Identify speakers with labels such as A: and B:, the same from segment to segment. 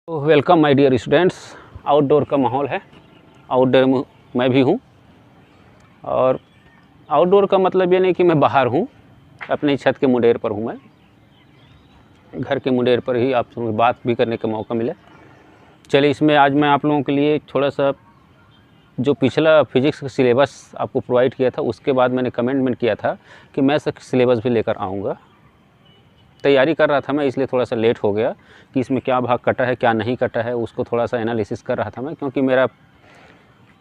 A: Welcome my dear students. Outdoor का माहौल है, आउटडोर में मैं भी हूँ। और आउटडोर का मतलब ये नहीं कि मैं बाहर हूँ, अपनी छत के मुंडेर पर हूँ। मैं घर के मुंडेर पर ही आप लोगों से बात भी करने का मौका मिले। चलिए, इसमें आज मैं आप लोगों के लिए थोड़ा सा जो पिछला फिज़िक्स का सिलेबस आपको प्रोवाइड किया था, उसके बाद मैंने कमेंटमेंट किया था कि मैं सिलेबस भी लेकर आऊँगा। तैयारी कर रहा था मैं, इसलिए थोड़ा सा लेट हो गया कि इसमें क्या भाग कटा है क्या नहीं कटा है, उसको थोड़ा सा एनालिसिस कर रहा था मैं, क्योंकि मेरा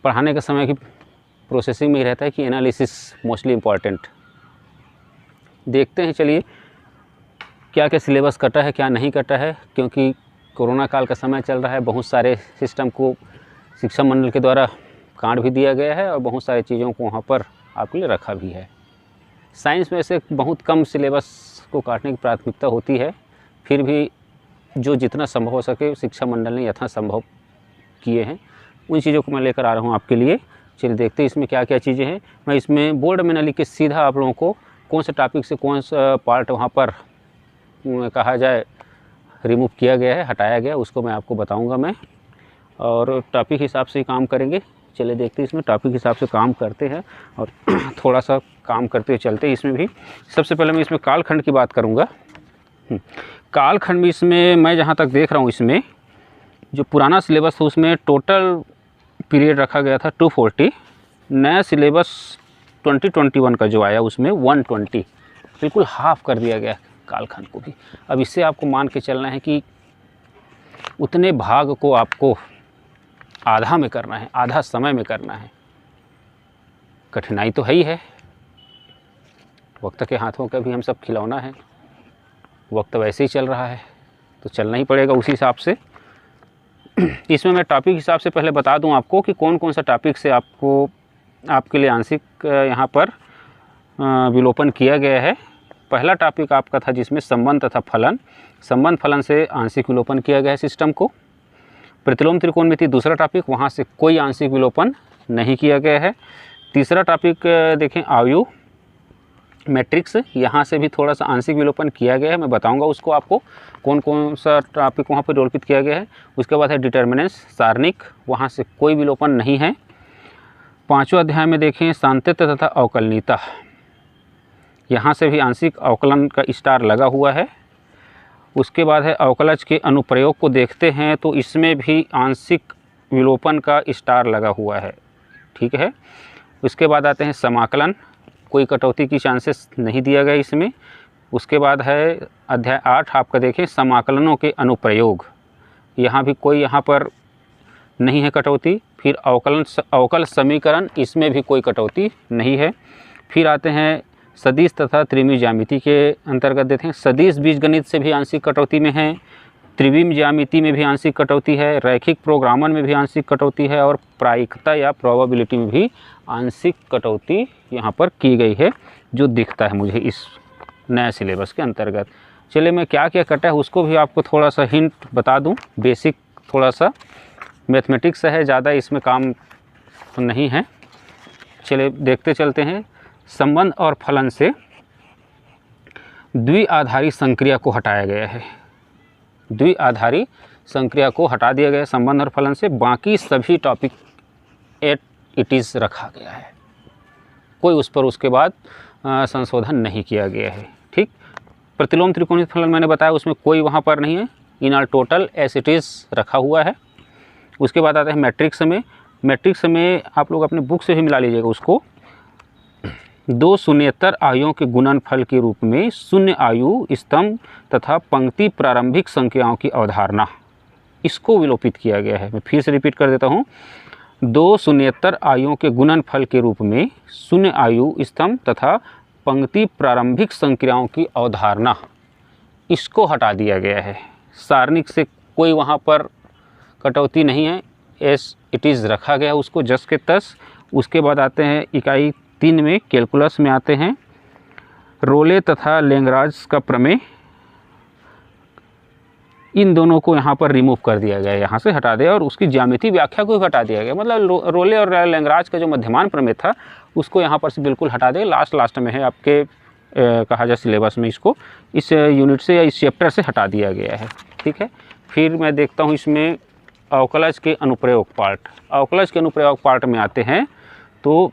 A: पढ़ाने का समय की प्रोसेसिंग में ही रहता है कि एनालिसिस मोस्टली इम्पॉर्टेंट। देखते हैं चलिए क्या क्या सिलेबस कटा है क्या नहीं कटा है, क्योंकि कोरोना काल का समय चल रहा है। बहुत सारे सिस्टम को शिक्षा मंडल के द्वारा काट भी दिया गया है और बहुत सारी चीज़ों को वहाँ पर आपके लिए रखा भी है। साइंस में से बहुत कम सिलेबस को काटने की प्राथमिकता होती है, फिर भी जो जितना संभव हो सके शिक्षा मंडल ने यथासंभव किए हैं, उन चीज़ों को मैं लेकर आ रहा हूँ आपके लिए। चलिए देखते हैं इसमें क्या क्या चीज़ें हैं। मैं इसमें बोर्ड में न लिख के सीधा आप लोगों को कौन सा टॉपिक से कौन सा पार्ट वहाँ पर कहा जाए रिमूव किया गया है, हटाया गया, उसको मैं आपको बताऊँगा मैं, और टॉपिक हिसाब से ही काम करेंगे। चलिए देखते हैं, इसमें टॉपिक हिसाब से काम करते हैं और थोड़ा सा काम करते हुए चलते हैं। इसमें भी सबसे पहले मैं इसमें कालखंड की बात करूंगा। कालखंड में इसमें मैं जहां तक देख रहा हूं, इसमें जो पुराना सिलेबस था उसमें टोटल पीरियड रखा गया था 240। नया सिलेबस 2021 का जो आया उसमें 120, बिल्कुल हाफ कर दिया गया कालखंड को भी। अब इससे आपको मान के चलना है कि उतने भाग को आपको आधा में करना है, आधा समय में करना है। कठिनाई तो है ही है, वक्त के हाथों का भी हम सब खिलौना है। वक्त वैसे ही चल रहा है तो चलना ही पड़ेगा उसी हिसाब से। इसमें मैं टॉपिक हिसाब से पहले बता दूं आपको कि कौन कौन सा टॉपिक से आपको आपके लिए आंशिक यहाँ पर विलोपन किया गया है। पहला टॉपिक आपका था जिसमें संबंध तथा फलन, संबंध फलन से आंशिक विलोपन किया गया है सिस्टम को। प्रतिलोम त्रिकोणमिति दूसरा टॉपिक, वहाँ से कोई आंशिक विलोपन नहीं किया गया है। तीसरा टॉपिक देखें आयु मैट्रिक्स, यहाँ से भी थोड़ा सा आंशिक विलोपन किया गया है। मैं बताऊंगा उसको आपको कौन कौन सा टॉपिक वहाँ पर विलोपित किया गया है। उसके बाद है डिटर्मिनेंट्स सारणिक, वहाँ से कोई विलोपन नहीं है। पाँचवें अध्याय में देखें सांतत्य तथा अवकलनीयता, यहाँ से भी आंशिक अवकलन का स्टार लगा हुआ है। उसके बाद है अवकलज के अनुप्रयोग को देखते हैं तो इसमें भी आंशिक विलोपन का स्टार लगा हुआ है, ठीक है। उसके बाद आते हैं समाकलन, कोई कटौती की चांसेस नहीं दिया गया इसमें। उसके बाद है अध्याय 8 आपका देखें समाकलनों के अनुप्रयोग, यहाँ भी कोई यहाँ पर नहीं है कटौती। फिर अवकल समीकरण, इसमें भी कोई कटौती नहीं है। फिर आते हैं सदिश तथा त्रिविम ज्यामिति के अंतर्गत देते हैं। सदिश बीजगणित से भी आंशिक कटौती में है, त्रिविम ज्यामिति में भी आंशिक कटौती है, रैखिक प्रोग्रामन में भी आंशिक कटौती है, और प्रायिकता या प्रोबेबिलिटी में भी आंशिक कटौती यहाँ पर की गई है, जो दिखता है मुझे इस नए सिलेबस के अंतर्गत। चलिए मैं क्या क्या कटा है उसको भी आपको थोड़ा सा हिंट बता दूँ। बेसिक थोड़ा सा मैथमेटिक्स है, ज़्यादा इसमें काम नहीं है। चलिए देखते चलते हैं। संबंध और फलन से द्विआधारी संक्रिया को हटाया गया है, द्विआधारी संक्रिया को हटा दिया गया है संबंध और फलन से। बाकी सभी टॉपिक एट इट इज़ रखा गया है, कोई उस पर उसके बाद संशोधन नहीं किया गया है, ठीक। प्रतिलोम त्रिकोणित फलन मैंने बताया, उसमें कोई वहाँ पर नहीं है, इन are total S it is रखा हुआ है। उसके बाद आता है मैट्रिक्स में। मैट्रिक्स में आप लोग अपने बुक से भी मिला लीजिएगा उसको। दो शून्येतर आयुओं के गुणनफल के रूप में शून्य आयु स्तंभ तथा पंक्ति प्रारंभिक संख्याओं की अवधारणा, इसको विलोपित किया गया है। मैं फिर से रिपीट कर देता हूँ। दो शून्येतर आयुओं के गुणनफल के रूप में शून्य आयु स्तंभ तथा पंक्ति प्रारंभिक संख्याओं की अवधारणा, इसको हटा दिया गया है। सारणिक से कोई वहाँ पर कटौती नहीं है, एस इट इज़ रखा गया उसको जस के तस। उसके बाद आते हैं इकाई 3 में, कैलकुलस में आते हैं रोले तथा लैग्रांज का प्रमेय, इन दोनों को यहाँ पर रिमूव कर दिया गया है, यहाँ से हटा दिया, और उसकी ज्यामिति व्याख्या को भी हटा दिया गया। मतलब रोले और लैग्रांज का जो मध्यमान प्रमेय था उसको यहाँ पर से बिल्कुल हटा दिया। लास्ट में है आपके कहा जाए सिलेबस में, इसको इस यूनिट से या इस चैप्टर से हटा दिया गया है, ठीक है। फिर मैं देखता हूँ इसमें अवकलज के अनुप्रयोग पार्ट। अवकलज के अनुप्रयोग पार्ट में आते हैं तो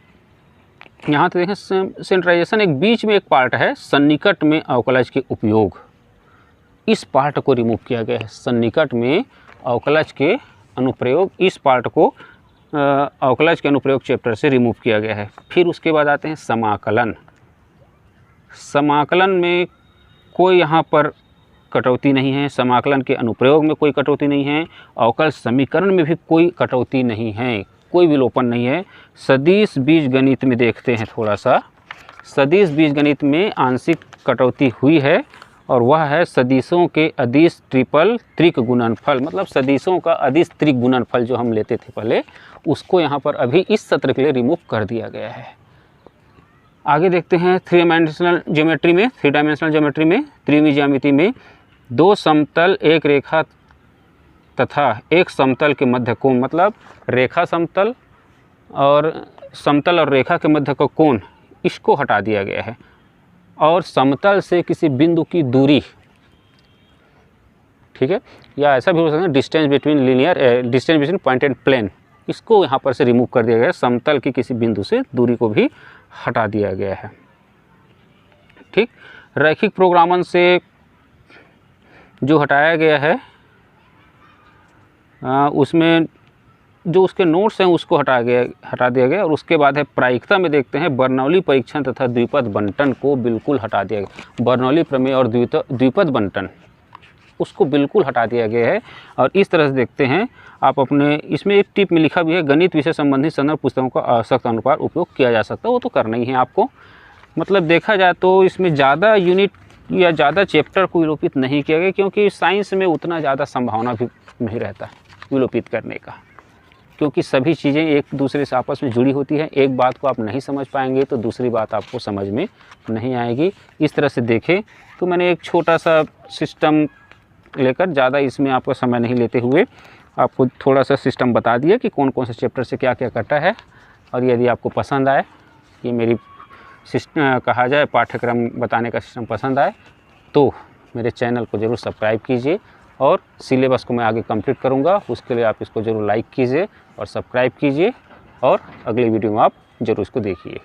A: यहाँ तो देखें सेंट्राइजेशन एक बीच में एक पार्ट है, सन्निकट में अवकलज के उपयोग, इस पार्ट को रिमूव किया गया है। सन्निकट में अवकलज के अनुप्रयोग, इस पार्ट को अवकलज के अनुप्रयोग चैप्टर से रिमूव किया गया है। फिर उसके बाद आते हैं समाकलन। समाकलन में कोई यहाँ पर कटौती नहीं है, समाकलन के अनुप्रयोग में कोई कटौती नहीं है, अवकल समीकरण में भी कोई कटौती नहीं है, कोई विलोपन नहीं है। सदिश बीजगणित में देखते हैं थोड़ा सा, सदिश बीजगणित में आंशिक कटौती हुई है और वह है सदिशों के अदिश ट्रिपल त्रिक गुणनफल, मतलब सदिशों का अदिश त्रिक गुणनफल जो हम लेते थे पहले, उसको यहाँ पर अभी इस सत्र के लिए रिमूव कर दिया गया है। आगे देखते हैं थ्री डायमेंशनल ज्योमेट्री में, त्रिविमीय ज्यामिति में दो समतल एक रेखा तथा एक समतल के मध्य कोण, मतलब रेखा समतल और समतल और रेखा के मध्य का कोण, इसको हटा दिया गया है। और समतल से किसी बिंदु की दूरी, ठीक है, या ऐसा भी हो सकता है distance between point and plane, इसको यहाँ पर से रिमूव कर दिया गया है। समतल की किसी बिंदु से दूरी को भी हटा दिया गया है। ठीक, रैखिक प्रोग्रामन से जो हटाया गया है उसमें जो उसके नोट्स हैं उसको हटा दिया गया। और उसके बाद है प्रायिकता में देखते हैं बर्नौली परीक्षण तथा द्विपद बंटन को बिल्कुल हटा दिया गया। बर्नौली प्रमेय और द्विपद बंटन उसको बिल्कुल हटा दिया गया है। और इस तरह से देखते हैं आप अपने, इसमें एक टिप में लिखा भी है, गणित विषय संबंधित संदर्भ पुस्तकों का आवश्यकता अनुसार उपयोग किया जा सकता है, वो तो करना ही है आपको। मतलब देखा जाए तो इसमें ज़्यादा यूनिट या ज़्यादा चैप्टर को विलोपित नहीं किया गया, क्योंकि साइंस में उतना ज़्यादा संभावना भी नहीं रहता विलोपित करने का, क्योंकि सभी चीज़ें एक दूसरे से आपस में जुड़ी होती है। एक बात को आप नहीं समझ पाएंगे तो दूसरी बात आपको समझ में नहीं आएगी। इस तरह से देखें तो मैंने एक छोटा सा सिस्टम लेकर, ज़्यादा इसमें आपका समय नहीं लेते हुए आपको थोड़ा सा सिस्टम बता दिया कि कौन कौन से चैप्टर से क्या क्या कटा है। और यदि आपको पसंद आए, ये मेरी कहा जाए पाठ्यक्रम बताने का सिस्टम पसंद आए, तो मेरे चैनल को ज़रूर सब्सक्राइब कीजिए। और सिलेबस को मैं आगे कंप्लीट करूंगा, उसके लिए आप इसको ज़रूर लाइक कीजिए और सब्सक्राइब कीजिए, और अगले वीडियो में आप ज़रूर इसको देखिए।